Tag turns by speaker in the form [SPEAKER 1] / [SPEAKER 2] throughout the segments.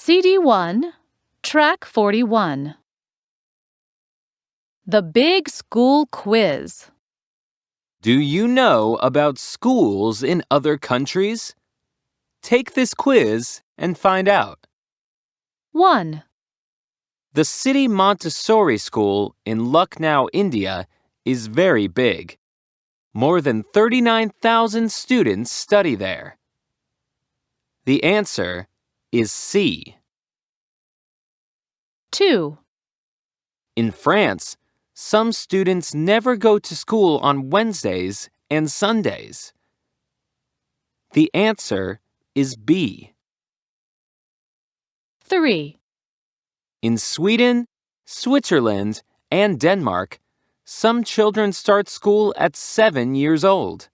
[SPEAKER 1] CD1, Track 41. The Big School Quiz.
[SPEAKER 2] Do you know about schools in other countries? Take this quiz and find out.
[SPEAKER 1] 1.
[SPEAKER 2] The City Montessori School in Lucknow, India is very big. More than 39,000 students study there. The answer is C.
[SPEAKER 1] 2.
[SPEAKER 2] In France, some students never go to school on Wednesdays and Sundays. The answer is B.
[SPEAKER 1] 3.
[SPEAKER 2] In Sweden, Switzerland, and Denmark, some children start school at 7 years old.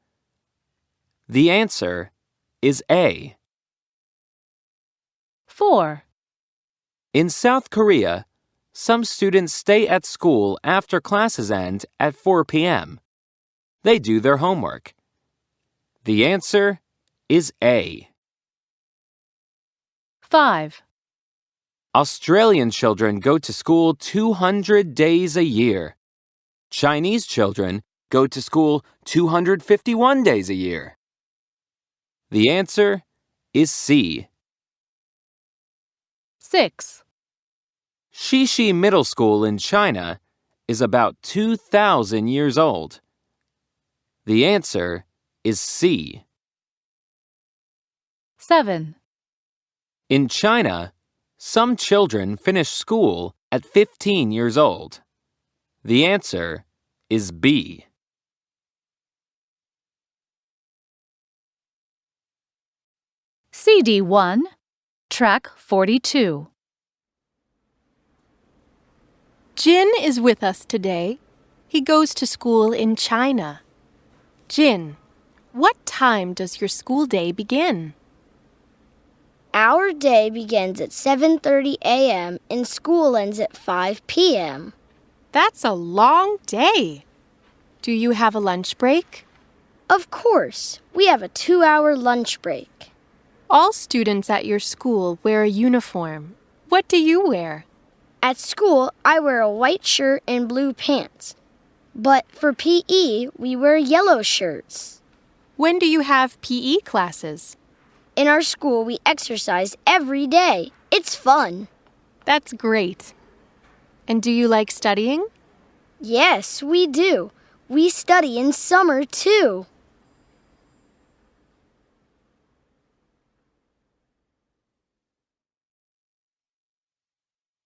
[SPEAKER 2] The answer is A.
[SPEAKER 1] 4.
[SPEAKER 2] In South Korea, some students stay at school after classes end at 4 p.m. They do their homework. The answer is A.
[SPEAKER 1] 5.
[SPEAKER 2] Australian children go to school 200 days a year. Chinese children go to school 251 days a year. The answer is C.
[SPEAKER 1] 6.
[SPEAKER 2] Shishi Middle School in China is about 2,000 years old. The answer is C.
[SPEAKER 1] 7.
[SPEAKER 2] In China, some children finish school at 15 years old. The answer is B.
[SPEAKER 1] CD1, Track 42.
[SPEAKER 3] Jin is with us today. He goes to school in China. Jin, what time does your school day begin?
[SPEAKER 4] Our day begins at 7:30 a.m. and school ends at 5 p.m.
[SPEAKER 3] That's a long day. Do you have a lunch break?
[SPEAKER 4] Of course, we have a 2-hour lunch break.
[SPEAKER 3] All students at your school wear a uniform. What do you wear?
[SPEAKER 4] At school, I wear a white shirt and blue pants. But for PE, we wear yellow shirts.
[SPEAKER 3] When do you have PE classes?
[SPEAKER 4] In our school, we exercise every day. It's fun.
[SPEAKER 3] That's great. And do you like studying?
[SPEAKER 4] Yes, we do. We study in summer, too.